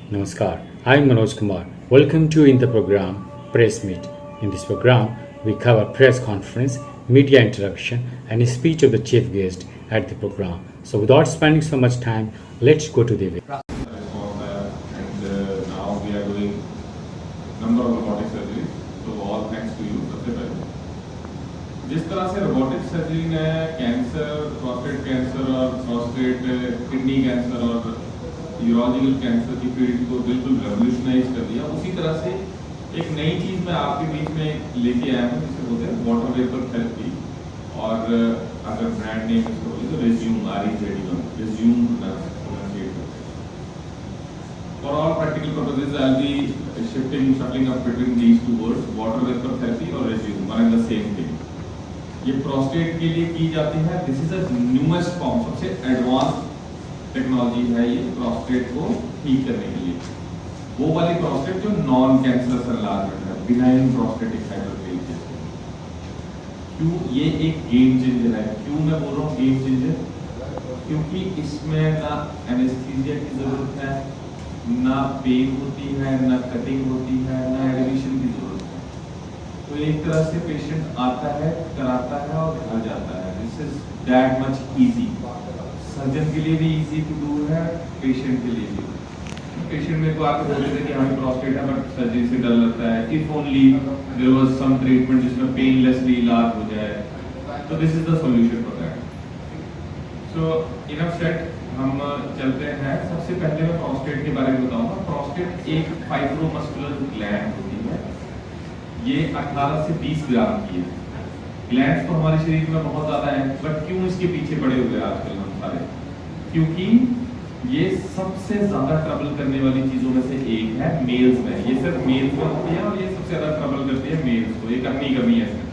Namaskar, I am Manoj Kumar. Welcome to in the program Press Meet. In this program, we cover press conference, media interaction, and a speech of the chief guest at the program. So, without spending so much time, let's go to the event. On that, and now we are doing number of robotic surgeries. So all thanks to you. सबसे पहले जिस तरह से robotic surgery ने cancer, prostate cancer और prostate kidney cancer और urological cancer की field को बिल्कुल रेवोल्यूशनाइज कर दिया, उसी तरह से एक नई चीज़ मैं आपके बीच में लेके आया हूँ जिसे बोलते हैं वाटर वेपर थेरेपी, और अगर ब्रांड नेम इसको बोले तो resume, REZUM, resume pronunciate. For all practical purposes, I'll be shuffling up between these two words, water vapor therapy और resume, one and the same thing. ये प्रोस्टेट के लिए की जाती है। This is a newest form, सबसे advance technology है ये प्रोस्टेट को ठीक करने के लिए। वो वाली प्रोस्टेट जो नॉन कैंसरस एनलार्जमेंट है, बिनाइन प्रोस्टेटिक हाइपरप्लेजिया। क्यों ये एक गेम चेंजर है? क्यों मैं बोल रहा हूँ गेम चेंजर? क्योंकि इसमें ना एनेस्थीसिया की जरूरत है, ना पेन होती है, ना कटिंग होती है, ना एडमिशन की जरूरत है। तो एक तरह से पेशेंट आता है, कराता है और घर जाता है। This is that much easy. Surgeon के लिए भी इजी टू डू है, पेशेंट के लिए भी। पेशेंट मेरे को आके बोलते थे कि हमें प्रोस्टेट है बट सर्जरी से डर लगता है, if only there was some treatment जिसमें पेनलेसली इलाज हो जाए। तो this is the solution for that. So enough said, हम चलते हैं। सबसे पहले मैं प्रोस्टेट के बारे में बताऊंगा। प्रोस्टेट एक फाइब्रोमस्कुलर ग्लैंड होती है। ये 18 से 20 ग्राम की है। ग्लैंड्स तो हमारे शरीर में बहुत ज्यादा है, बट क्यों इसके पीछे पड़े हुए आजकल हम सारे? क्योंकि ये सबसे ज्यादा ट्रबल करने वाली चीजों में से एक है मेल्स में। ये सिर्फ मेल्स में होती है और ये सबसे ज्यादा ट्रबल करती है मेल्स को। एक अपनी कमी है इसमें।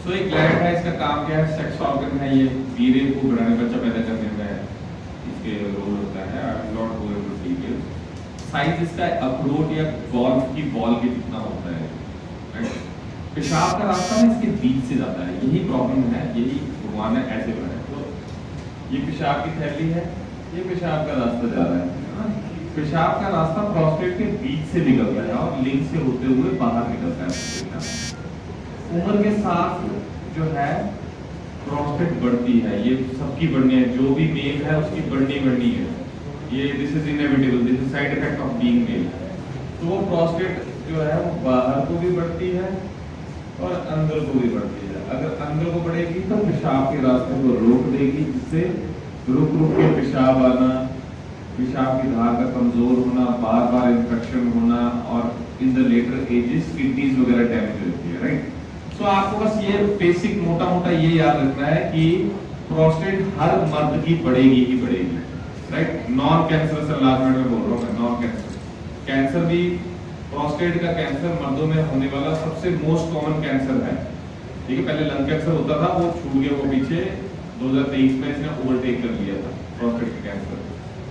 तो एक ग्लैंड है, इसका काम क्या है? सेक्स ऑर्गन है। ये वीर्य को बढ़ाने, बच्चा पैदा करने में इसके रोल होता है। I will not go into details. Size इसका अखरोट या गोल्फ की बॉल के जितना होता है। पेशाब का रास्ता ना इसके बीच से जाता है। यही प्रॉब्लम है, यही भगवान ने ऐसे बनाया। तो ये पेशाब की थैली है, ये पेशाब का रास्ता जा रहा है। पेशाब का रास्ता प्रोस्टेट के बीच से निकलता है और लिंग से होते हुए बाहर निकलता है। उम्र के साथ जो है प्रोस्टेट बढ़ती है। ये सबकी बढ़नी है, जो भी मेल है उसकी बढ़नी है। ये this is inevitable, this is side effect of being male. तो वो प्रोस्टेट जो है वो बाहर को भी बढ़ती है और अंदर को भी बढ़ती है। अगर अंदर को बढ़ेगी तो पेशाब के रास्ते को रोक देगी, जिससे रुक के पेशाब आना, पेशाब की धार का कमजोर होना, बार बार इन्फेक्शन होना, और in the later ages kidneys वगैरह डैमेज होती है। राइट। तो आपको बस ये बेसिक मोटा ये याद रखना है कि प्रोस्टेट हर मर्द की बढ़ेगी ही बढ़ेगी। राइट। नॉन कैंसरस एनलार्जमेंट में बोल रहा हूँ मैं, नॉन कैंसर भी। प्रोस्टेट का कैंसर मर्दों में होने वाला सबसे मोस्ट कॉमन कैंसर है। ठीक है, पहले लंग कैंसर होता था, वो छूट गया, वो पीछे 2023 में इसने ओवरटेक कर लिया था प्रोस्टेट का कैंसर।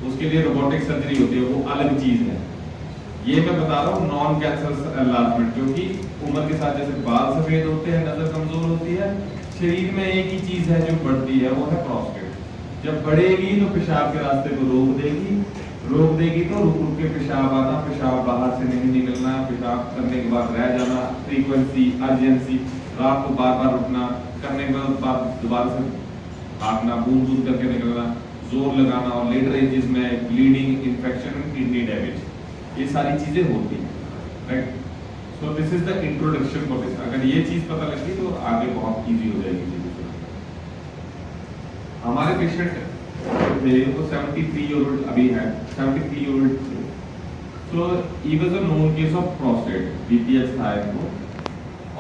उसके लिए रोबोटिक सर्जरी होती है, वो अलग चीज है। ये मैं बता रहा हूँ नॉन कैंसर एनलार्जमेंट, क्योंकि उम्र के साथ जैसे बाल सफेद होते हैं, नजर कमजोर होती है, शरीर में एक ही चीज है जो बढ़ती है, वो है प्रोस्टेट। जब बढ़ेगी तो पेशाब के रास्ते को रोक देगी तो रुक के पेशाब आना, पेशाब बाहर से नहीं निकलना, पेशाब करने के बाद रह जाना, फ्रीक्वेंसी, अर्जेंसी, रात को बार बार रुकना, करने के बाद दोबारा से भागना, बूंद करके निकलना, जोर लगाना, और लेटर एजेस में ब्लीडिंग, इन्फेक्शन, किडनी डैमेज, ये सारी चीजें होती हैं। Right. So this is the introduction for this. अगर ये चीज पता लगी तो आगे बहुत इजी हो जाएगी चीजें। हमारे पेशेंट थे वो 73 ईयर ओल्ड अभी है, 73 year old. So he was a known case of prostate, BPH था इनको,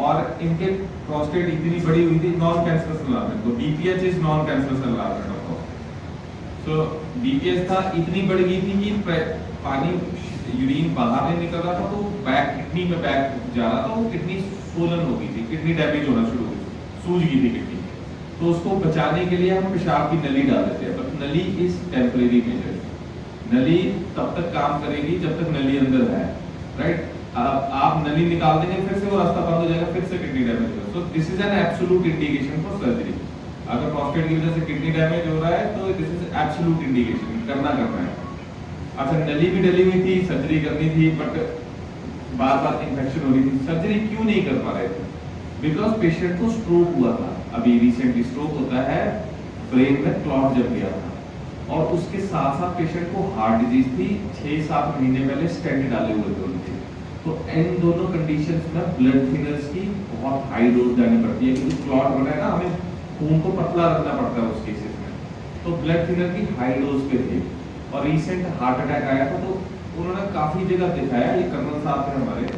और इनके प्रोस्टेट इतनी बड़ी हुई थी, नॉन कैंसरस एनलार्जमेंट। तो BPH is non cancerous enlargement of prostate. So BPH था, इतनी बढ़ गई थी कि पानी यूरिन बाहर नहीं निकल रहा था, तो बैक किडनी में बैक जा रहा था, वो किडनी स्वोलन हो गई थी, किडनी डैमेज होना शुरू हो गई, सूज गई थी किडनी। तो उसको बचाने के लिए हम पेशाब की नली डाल देते हैं, बट नली इज टेम्परेरी मेजर। नली तब तक काम करेगी जब तक नली अंदर है। राइट। आप नली निकाल देंगे, फिर से वो रास्ता बंद हो जाएगा, फिर से किडनी डैमेज होगा। So this is an absolute indication for surgery. अगर प्रोस्टेट की वजह से किडनी डैमेज हो रहा है तो दिस इज एब्सोल्यूट इंडिकेशन, करना है। अच्छा नली भी डली हुई थी, सर्जरी करनी थी, बट बार बार इन्फेक्शन हो रही थी। सर्जरी क्यों नहीं कर पा रहे थे? बिकॉज पेशेंट को स्ट्रोक हुआ था। अभी रिसेंटली स्ट्रोक होता है, ब्रेन में क्लॉट जम गया था, और उसके साथ साथ पेशेंट को हार्ट डिजीज थी। 6-7 महीने पहले स्टेंट डाले हुए थे उनके। तो इन दोनों कंडीशंस में ब्लड थिनर्स की बहुत हाई डोज जानी पड़ती है, क्योंकि क्लॉट बना है ना, हमें खून को पतला रखना पड़ता है उस केसेस में। तो ब्लड थिनर की हाई डोज पे थे, और रिसेंट हार्ट अटैक आया था। तो उन्होंने काफी जगह दिखाया, ये कर्नल साहब थे हमारे,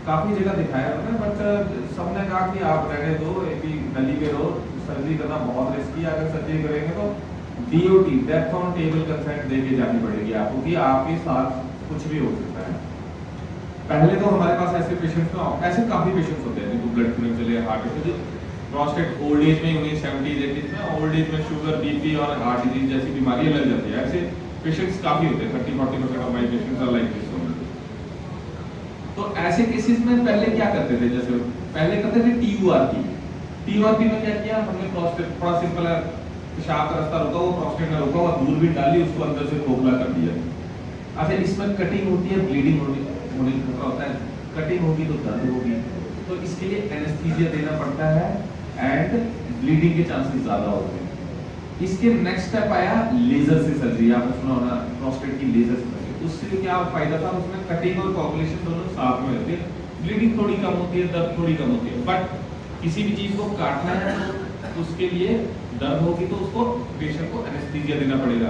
काफी जगह दिखाया उन्होंने, बट सबने कहा कि आप रहने दो, अभी नली में रहो, सर्जरी करना बहुत रिस्की है। अगर सर्जरी करेंगे तो DOT, death on table consent देके जानी पड़ेगी आपको, कि आपके साथ कुछ भी हो सकता है। पहले तो हमारे पास ऐसे पेशेंट्स में, ऐसे काफी पेशेंट्स होते हैं जिनको ब्लड थिनर चले, heart attack, prostate old age में होंगे, 70s 80s में, ओल्ड एज में शुगर, BP और हार्ट डिजीज जैसी बीमारियां लग जाती है। ऐसे पेशेंट्स काफी होते हैं, 30-40% of my patients are like this. तो ऐसे केसेस में पहले क्या करते थे, जैसे पहले करते थे TURP में क्या किया हमने, प्रोस्टेट थोड़ा सिंपल है, पेशाब का रास्ता रोका, वो प्रोस्टेट में रोका, और दूरबीन डाली, उसको अंदर से खोखला कर दिया। अच्छा, इसमें कटिंग होती है, ब्लीडिंग होने का खतरा होता है, कटिंग होगी तो दर्द होगी, तो इसके लिए एनेस्थीसिया देना पड़ता है, एंड ब्लीडिंग के चांसेस ज्यादा होते हैं। इसके नेक्स्ट स्टेप आया लेजर से सर्जरी, आपने सुना होगा प्रोस्टेट की लेजर सर्जरी। उससे क्या फायदा था, उसमें कटिंग और कोगुलेशन दोनों साथ में होती है, ब्लीडिंग थोड़ी कम होती है, दर्द थोड़ी कम होती है। बट किसी भी चीज को काटना है तो उसके लिए दर्द होगी, तो उसको पेशेंट को एनेस्थीसिया देना पड़ेगा,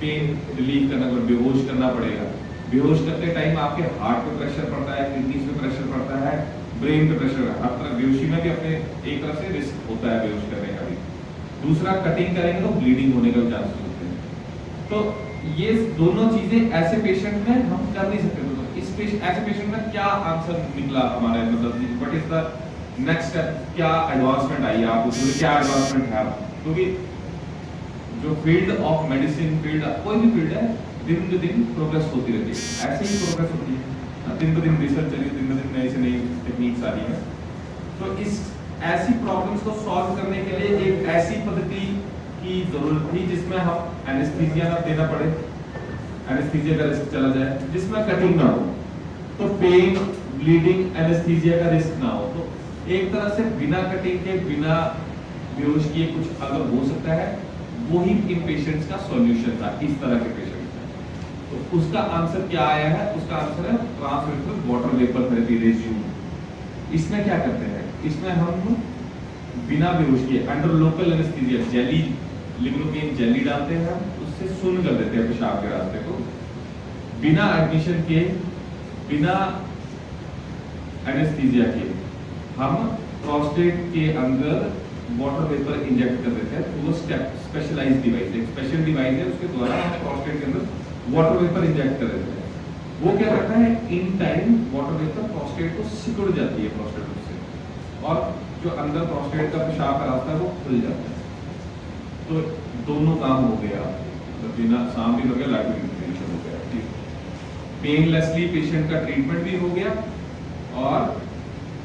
पेन रिलीव करना पड़ेगा, बेहोश करना पड़ेगा। बेहोश करते टाइम आपके हार्ट पे प्रेशर पड़ता है, किडनीज पे प्रेशर पड़ता है, ब्रेन पे प्रेशर, हर तरह बेहोशी में भी अपने एक तरह से रिस्क होता है बेहोश करने का भी। दूसरा, कटिंग करेंगे तो ब्लीडिंग होने का चांस होते हैं। तो ये दोनों चीजें ऐसे पेशेंट में हम कर नहीं सकते। तो ऐसे पेशेंट में क्या आंसर निकला हमारे, मतलब what is the next step, क्या एडवांसमेंट आई, आप उसमें क्या एडवांसमेंट है? क्योंकि जो फील्ड ऑफ मेडिसिन, फील्ड कोई भी फील्ड है, दिन ब दिन प्रोग्रेस होती रहती है, ऐसे ही प्रोग्रेस होती है, दिन ब दिन रिसर्च चली, दिन ब दिन नई से नई टेक्निक्स आ रही है। तो इस ऐसी प्रॉब्लम्स को सॉल्व करने के लिए एक ऐसी पद्धति की जरूरत थी जिसमें हम एनेस्थीसिया ना देना पड़े, एनेस्थीसिया का रिस्क चला जाए, जिसमें कटिंग ना हो, तो पेन, ब्लीडिंग, एनेस्थीसिया का रिस्क ना हो। तो एक तरह से बिना कटिंग के, बिना बेहोश किए कुछ अगर हो सकता है, वो ही इन पेशेंट्स का सॉल्यूशन था, इस तरह के पेशेंट्स का। तो उसका आंसर क्या आया है? उसका आंसर है transrectal water vapour therapy, resume. इसमें क्या करते हैं, इसमें हम बिना बेहोश किए under local anaesthesia jelly, lignocaine jelly डालते हैं, उससे सुन्न कर देते हैं पेशाब के रास्ते को, बिना एडमिशन के, बिना एनेस्थीसिया के हम प्रोस्टेट के अंदर वाटर वेपर इंजेक्ट कर देते हैं। वो स्पेशलाइज्ड डिवाइस, एक स्पेशल डिवाइस है, उसके द्वारा हम प्रोस्टेट के अंदर वाटर वेपर इंजेक्ट कर देते हैं। वो क्या करता है, in time water vapour prostate को सिकुड़ जाती है प्रोस्टेट से, और जो अंदर प्रोस्टेट का पेशाब का रास्ता है वो खुल जाता है। तो दोनों काम हो गया, मतलब बिना सांप भी हो गया, लाइफ भी हो गया, पेनलेसली पेशेंट का ट्रीटमेंट भी हो गया, और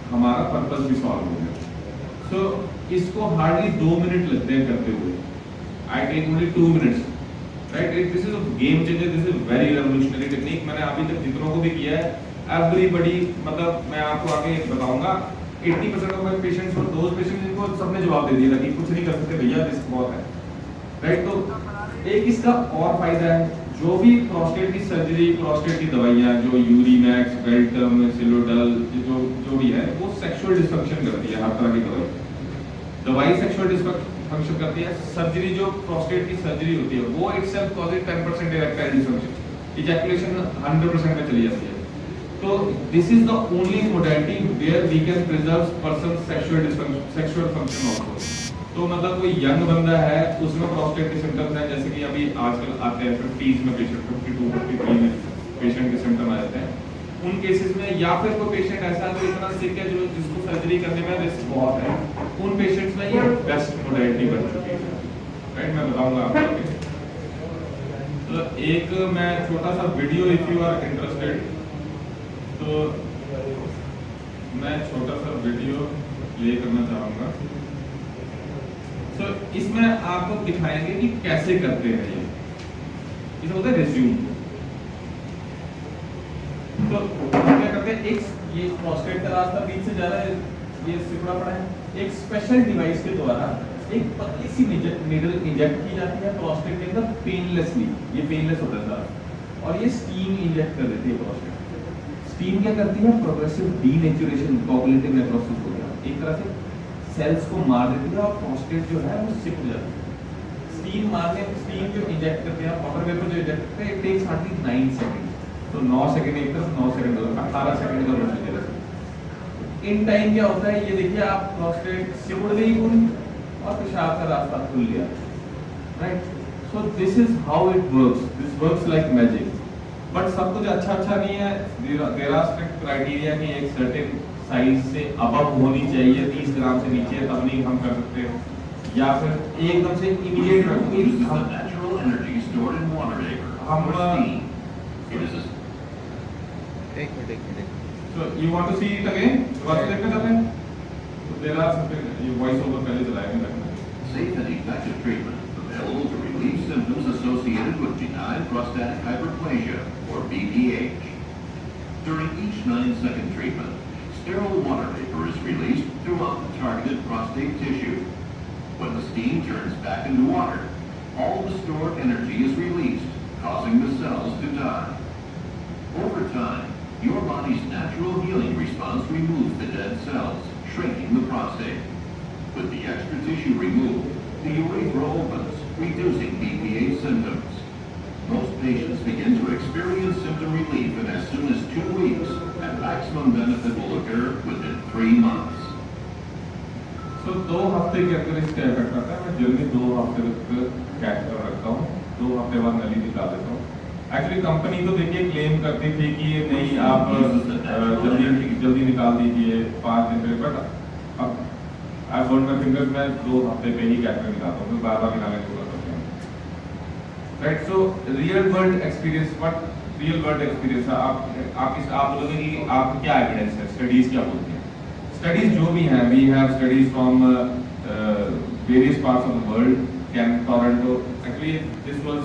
हमारा पर्पस भी सॉल्व हो गया। सो इसको हार्डली 2 मिनट लगते हैं करते हुए, I take only 2 minutes, right? This is a game changer, this is very revolutionary technique. मैंने अभी तक जितनों को भी किया है, एवरीबॉडी, मतलब मैं आपको आगे बताऊंगा, 80% ऑफ माय पेशेंट्स और दोज पेशेंट्स इनको सबने जवाब दे दिया था कि कुछ नहीं कर सकते भैया, रिस्क बहुत है, राइट? तो एक इसका और फायदा है, जो भी प्रोस्टेट की सर्जरी, प्रोस्टेट की दवाइयां, जो यूरिमैक्स, बेल्टम, सिलोडल, जो भी है, वो सेक्सुअल डिसफंक्शन करती है। हर तरह की दवाई सेक्सुअल डिसफंक्शन करती है। सर्जरी, जो प्रोस्टेट की सर्जरी होती है, वो itself causes 10% erectile dysfunction, ejaculation 100% में चली जाती है। तो this is the only modality where we can preserve person sexual function also. तो मतलब कोई यंग बंदा है, उसमें प्रोस्टेट के सिम्टम्स हैं, जैसे कि अभी आजकल आते हैं 50s में पेशेंट, 52, 53 में पेशेंट के सिम्टम आ जाते हैं, उन केसेस में, या फिर कोई पेशेंट ऐसा जो इतना सिक है, जो जिसको सर्जरी करने में रिस्क बहुत है, उन पेशेंट्स में ये बेस्ट मोडालिटी बन चुकी है, राइट? मैं बताऊंगा आपको। तो एक मैं छोटा सा video, if you are interested, तो मैं छोटा सा वीडियो प्ले करना चाहूंगा। तो इसमें आपको दिखाएंगे कि कैसे करते हैं ये। इसे बोलते हैं रिज्यूम। तो हम क्या करते हैं, एक ये प्रोस्टेट का रास्ता बीच से जा रहा है, ये सिकुड़ा पड़ा है, एक स्पेशल डिवाइस के द्वारा एक पतली सी नीडल इंजेक्ट की जाती है प्रोस्टेट के अंदर पेनलेसली, ये पेनलेस होता है सारा, और ये स्टीम इंजेक्ट कर देती है प्रोस्टेट। स्टीम क्या करती है, प्रोग्रेसिव डीनेचुरेशन कोगुलेटिव नेक्रोसिस हो गया, एक तरह से सेल्स को मार देती है और प्रोस्टेट जो है वो सिकुड़ जाती है। स्टीम जो इंजेक्ट करते हैं, वाटर वेपर जो इंजेक्ट करते हैं, इट टेक्स हार्डली 9 सेकंड, तो 9 सेकंड एक तरफ, 9 सेकंड उधर, 18 सेकंड का प्रोसीजर है। इन टाइम क्या होता है, ये देखिए आप प्रोस्टेट सिकुड़ गई पूरी और पेशाब का रास्ता खुल गया, right. So this is how it works, this works like magic. But सब कुछ अच्छा नहीं है, देयर आर स्ट्रिक्ट क्राइटेरिया कि एक सर्टेन साइज से अबव होनी चाहिए, 30 ग्राम से नीचे तब नहीं हम कर सकते हो, या फिर एकदम से immediate So you want to see it again? दोबारा देखना चाहते हैं? So there are something, ये voice over पहले चलाएंगे लगना है। Safe and effective treatment available to relieve symptoms associated with benign prostatic hyperplasia, or BPH. During each 9-second treatment, sterile water vapor is released throughout the targeted prostate tissue. When the steam turns back into water, all the stored energy is released, causing the cells to die. Over time, your body's natural healing response removes the dead cells, shrinking the prostate. With the extra tissue removed, the urethra opens, reducing BPH symptoms. Most patients begin to experience symptom relief in as soon as 2 weeks, and maximum benefit will occur within 3 months. So 2 हफ्ते के अंदर इसका effect आता है। मैं जल्दी 2 हफ्ते तक कैथेटर रखता हूँ, 2 हफ्ते बाद नली निकाल देता हूँ। एक्चुअली कंपनी तो देखिए क्लेम करती थी कि नहीं आप जल्दी निकाल दीजिए 5 दिन में, बट अब आई बर्न माय फिंगर्स, मैं 2 हफ्ते पे ही कैथेटर निकालता हूँ, बार निकालने की जरूरत होती है, right. So real world experience, but real world experience आप बोलोगे कि आप क्या एविडेंस है, स्टडीज क्या बोलती हैं? स्टडीज जो भी हैं, we have studies from various parts of the world, Toronto, actually this was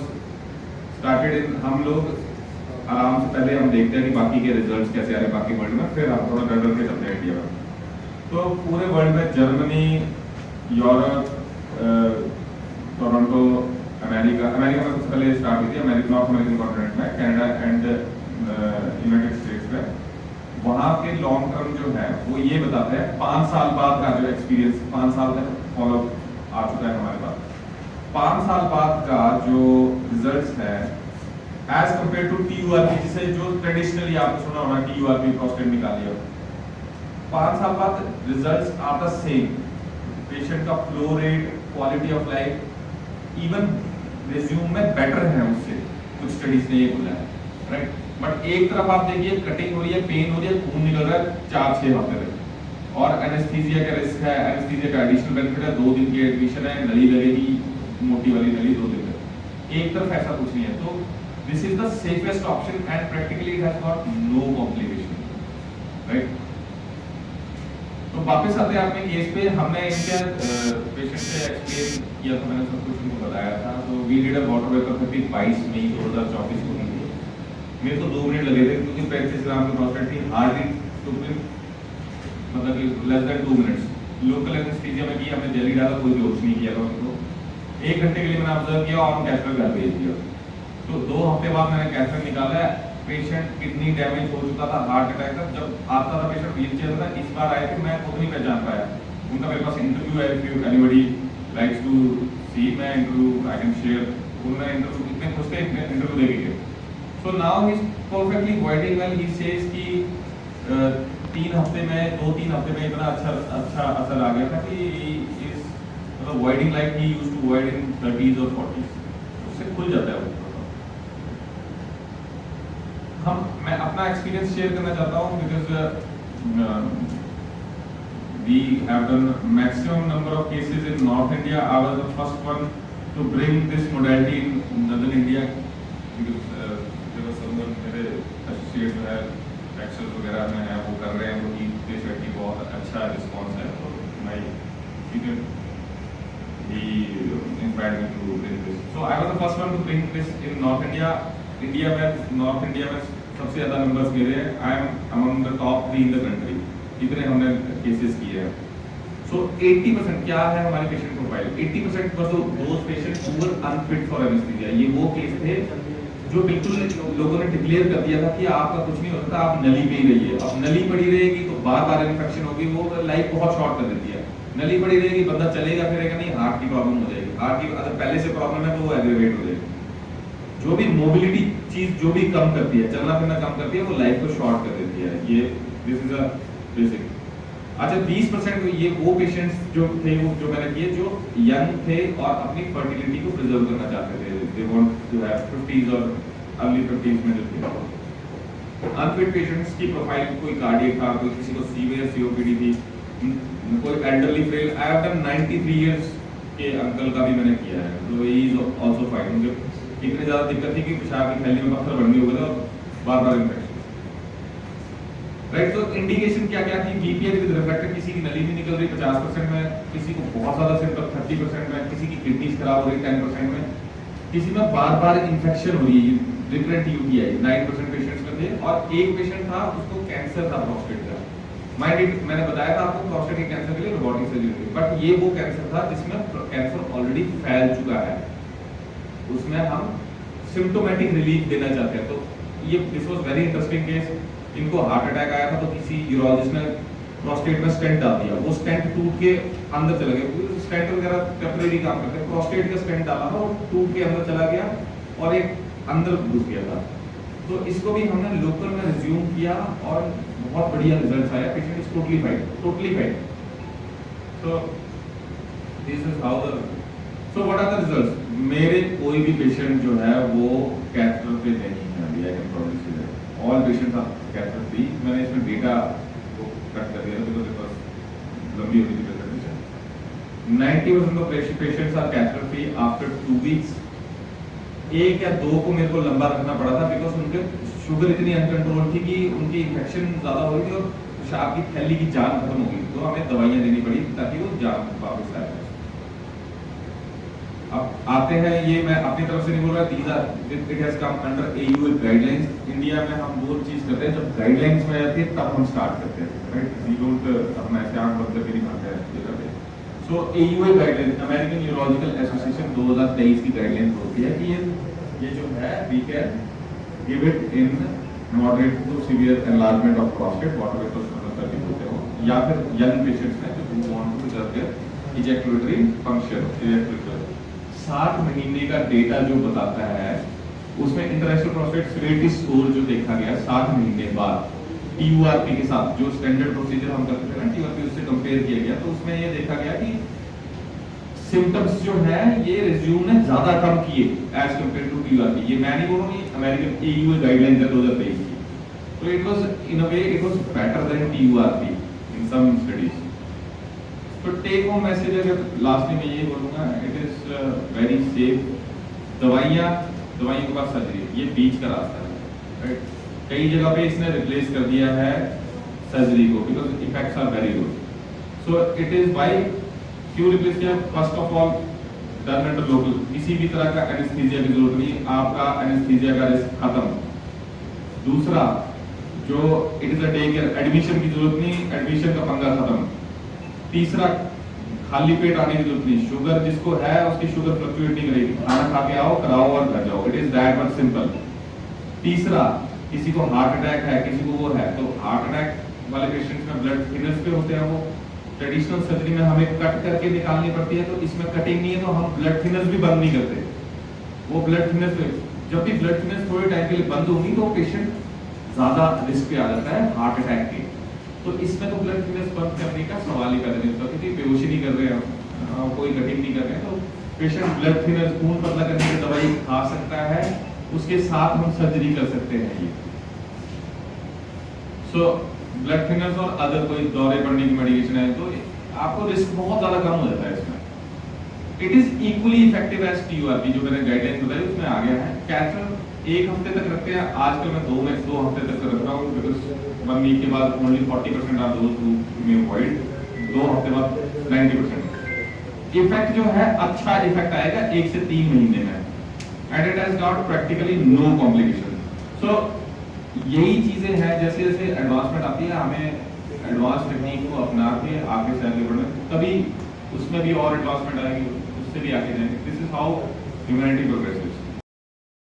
started in, हम लोग आराम से पहले हम देखते हैं कि बाकी के रिजल्ट्स कैसे आ रहे हैं बाकी वर्ल्ड में, फिर हम थोड़ा डर के चलते हैं इंडिया में। तो पूरे वर्ल्ड में जर्मनी, यूरोप, टोरंटो, अमेरिका में सबसे पहले स्टार्ट हुई थी, नॉर्थ अमेरिकन कॉन्टिनेंट में, कनाडा एंड यूनाइटेड स्टेट्स में। वहाँ के लॉन्ग टर्म जो है वो ये बताते हैं, 5 साल बाद का जो एक्सपीरियंस, 5 साल तक फॉलो आ चुका है हमारे पास, 5 साल बाद का जो रिजल्ट्स है एज कंपेयर टू TURP, जिसे जो ट्रेडिशनली आपने सुना होगा TURP, प्रोस्टेट निकालिए, 5 साल बाद results are the same. Patient का flow rate, quality of life, even resume में बेटर है उससे, कुछ स्टडीज ने ये बोला है, राइट। बट एक तरफ आप देखिए कटिंग हो रही है, पेन हो रही है, खून निकल रहा है 4-6 हफ्ते तक, और एनेस्थीसिया का रिस्क है, एनेस्थीसिया का एडिशनल बेनिफिट है, 2 दिन की एडमिशन है, नली लगेगी, मोटी वाली नली 2 दिन तक। एक तरफ ऐसा कुछ नहीं है, तो this is the safest option and practically it has got no complication, right. तो वापस आते हैं अपने केस पे, हमने इनके पेशेंट से एक्सप्लेन किया था, मैंने सब कुछ उनको बताया था। तो we did a water vapour therapy 22 मई 2024 को की थी। मेरे को 2 मिनट लगे थे क्योंकि 35 ग्राम की प्रोस्टेट थी, हार्डली मतलब कि less than 2 minutes. Local anaesthesia में की, हमने जेली डाला, कोई बेहोश नहीं किया था उनको। 1 घंटे के लिए मैंने ऑब्जर्व किया और कैथेटर घर भेज दिया। तो 2 हफ्ते बाद मैंने कैथेटर निकाला। पेशेंट किडनी डैमेज हो चुका था, हार्ट अटैक था। जब आता था पेशेंट व्हील चेयर था, इस बार आए थे, मैं खुद नहीं पहचान पाया उनका। मेरे पास इंटरव्यू है, इफ एनीबॉडी लाइक्स टू सी, मैं इंटरव्यू आई कैन शेयर। उन्होंने इंटरव्यू इतने खुश थे, इंटरव्यू दे गए। So now he is perfectly avoiding well. He says कि 3 हफ्ते में, 2-3 हफ्ते में इतना अच्छा असर आ गया था कि इज मतलब avoiding like he used to avoid in 30s और 40s। उससे खुल जाता है वो। मैं अपना एक्सपीरियंस शेयर करना चाहता हूँ because we have done maximum number of cases in north India. I was the first one to bring this modality in northern India because someone मेरे एसोसिएट जो है एक्सेस वगैरह में है, वो कर रहे हैं, उनकी पेशेंट की बहुत अच्छा रिस्पॉन्स है। तो मैं he inspired me to bring this. So I was the first one to bring this in North India. North India में सबसे ज़्यादा नंबर्स मेरे हैं। I am among the top 3 in the country, इतने हमने केसेस किए हैं। सो 80% क्या है हमारे patient profile, 80% for those patients who were unfit for anaesthesia. ये वो केस थे जो बिल्कुल लोगों ने डिक्लेयर कर दिया था कि आपका कुछ नहीं होता, आप नली पे ही रहिए। अब नली पड़ी रहेगी तो बार बार इन्फेक्शन होगी, वो लाइफ बहुत शॉर्ट कर देती है। नली पड़ी रहेगी, बंदा चलेगा फिरेगा नहीं, हार्ट की प्रॉब्लम हो जाएगी। हार्ट की अगर पहले से प्रॉब्लम है तो वो एग्रेवेट हो जाएगी। जो भी मोबिलिटी चीज जो भी कम करती है, चलना फिरना कम करती है, वो लाइफ को शॉर्ट कर देती है। ये दिस इज अ बेसिक। अच्छा 20% ये वो पेशेंट्स जो थे, वो जो मैंने किए, जो यंग थे और अपनी फर्टिलिटी को प्रिजर्व करना चाहते थे। They want to have 50s और अर्ली 50s में जो थे। अनफिट पेशेंट्स की प्रोफाइल, कोई कार्डियक था, कोई किसी को सीवियर सीओपीडी थी, कोई elderly frail. I have done 93 years के अंकल का भी मैंने किया है, तो ही इज आल्सो फाइन। मुझे इतनी ज्यादा दिक्कत थी कि पेशाब की थैली में पत्थर बन गए हो गए और बार बार इन्फेक्शन। राइट, तो इंडिकेशन क्या क्या थी? बीपीएच विद रिफ्रैक्टर, किसी की नली भी निकल रही 50% में, किसी को बहुत ज्यादा सिम्पटम 30% में, किसी की किडनीज खराब हो रही 10% में, किसी में बार बार इन्फेक्शन हो रही है, रिकरेंट यूटीआई 9% पेशेंट्स में थे, और एक पेशेंट था उसको कैंसर था प्रोस्टेट का। मैंने बताया था आपको प्रोस्टेट के कैंसर के लिए रोबोटिक सर्जरी, बट ये वो कैंसर था जिसमें कैंसर ऑलरेडी फैल चुका है, उसमें हम सिम्टोमेटिक रिलीफ देना चाहते हैं। तो ये this was very interesting case. इनको हार्ट अटैक आया था, तो किसी यूरोलॉजिस्ट ने प्रोस्टेट में स्टेंट डाल दिया, वो स्टेंट टूट के अंदर चला गया। स्टेंट वगैरह टेम्परेरी काम करते हैं, प्रोस्टेट का स्टेंट डाला था, वो टूट के अंदर चला गया और एक अंदर घुस गया था। तो इसको भी हमने लोकल में रिज्यूम किया और बहुत बढ़िया रिजल्ट आया। Patient is totally fine. तो this is how the so what are the results? मेरे कोई भी पेशेंट जो है वो कैथेटर पे नहीं है अभी। I can promise you that all patients are catheter free. मैंने इसमें डेटा को कट कर दिया बिकॉज़ इट वाज लंबी होती थी presentation. 90% of patients are catheter free after 2 weeks. 1 या 2 को मेरे को लंबा रखना पड़ा था बिकॉज उनके शुगर इतनी अनकंट्रोल थी कि उनकी इन्फेक्शन ज्यादा हो रही थी और पेशाब की थैली की जान खत्म हो गई, तो हमें दवाइयां देनी पड़ी ताकि वो जान वापस आए। अब आते हैं, ये मैं अपनी तरफ से नहीं बोल रहा, these are it has come under AUA guidelines. India में हम वो चीज करते हैं जब गाइडलाइंस में आती है तब हम स्टार्ट करते हैं, राइट? वी डोंट अपना ऐसे आंख बंद करके नहीं खाते हैं ये करते हैं। So AUA guidelines, American urological association 2023 की गाइडलाइंस होती है कि ये जो है we can give it in moderate to severe enlargement of prostate, whatever तो सर्जरी होते हो, या फिर यंग पेशेंट्स में जो want to preserve their ejaculatory function. 60 महीने का डेटा जो बताता है उसमें इंटरनेशनल प्रोस्टेट सेवेरिटी स्कोर जो देखा गया 60 महीने बाद TURP के साथ, जो स्टैंडर्ड प्रोसीजर हम करते हैं ना TURP, उससे कंपेयर किया गया, तो उसमें ये देखा गया कि सिम्टम्स जो है ये रिज्यूम ने ज्यादा कम किए एज कंपेयर टू TURP। ये मैं नहीं बोल रहा हूं, अमेरिकन AUA गाइडलाइंस है 2023 की। तो it was in a way it was better than TURP in some studies. तो टेक होम मैसेज अगर लास्ट में ये बोलूंगा, इट इज वेरी सेफ। दवाइयों के बाद सर्जरी, ये बीच का रास्ता है, राइट? कई जगह पे इसने रिप्लेस कर दिया है सर्जरी को because effects are very good. So it is by क्यों रिप्लेस किया? First of all done under local, किसी भी तरह का एनेस्थीसिया की जरूरत नहीं, आपका एनेस्थीसिया का रिस्क खत्म। दूसरा, जो it is a day care, admission की जरूरत नहीं, एडमिशन का पंगा खत्म। तीसरा, खाली पेट आने की जरूरत नहीं, शुगर जिसको है उसकी शुगर फ्लक्चुएट नहीं करेगी, खाना खा के आओ, कराओ और घर जाओ। It is that much simple. तीसरा, किसी को हार्ट अटैक है, किसी को वो है, तो हार्ट अटैक वाले पेशेंट्स में ब्लड थिनर्स पे होते हैं, वो ट्रेडिशनल सर्जरी में हमें कट करके निकालनी पड़ती है, तो इसमें कटिंग नहीं है, तो हम ब्लड थिनर्स भी बंद नहीं करते। वो ब्लड थिनर्स पे जब भी ब्लड थिनर्स थोड़े टाइम के लिए बंद होंगी तो पेशेंट ज्यादा रिस्क पे आ जाता है हार्ट अटैक के। तो इसमें तो ब्लड थिनर्स बंद करने का सवाल ही पैदा नहीं होता, क्योंकि बेहोशी नहीं कर रहे हैं, कोई कटिंग नहीं कर रहे हैं, तो पेशेंट ब्लड थिनर्स, खून पतला करने की दवाई खा सकता है, उसके साथ हम सर्जरी कर सकते हैं। ये सो ब्लड थिनर्स और अदर कोई दौरे पड़ने की मेडिकेशन है तो आपको रिस्क बहुत ज्यादा कम हो जाता है इसमें। It is equally effective as TURP, जो मैंने गाइडलाइन बताई उसमें आ गया है। कैथेटर 1 हफ्ते तक रखते हैं, आजकल मैं 2 हफ्ते तक रख रहा हूँ बिकॉज 1 वीक के बाद only 40% are those who may avoid, 2 हफ्ते बाद 90%। इफेक्ट जो है अच्छा इफेक्ट आएगा 1 से 3 महीने में, and it has got practically no complication. So यही चीजें हैं, जैसे जैसे एडवांसमेंट आती है हमें एडवांस टेक्निक को अपना के आगे से आगे बढ़ना, तभी उसमें भी और एडवांसमेंट आएगी, उससे भी आगे जाएंगे। This is how humanity progresses.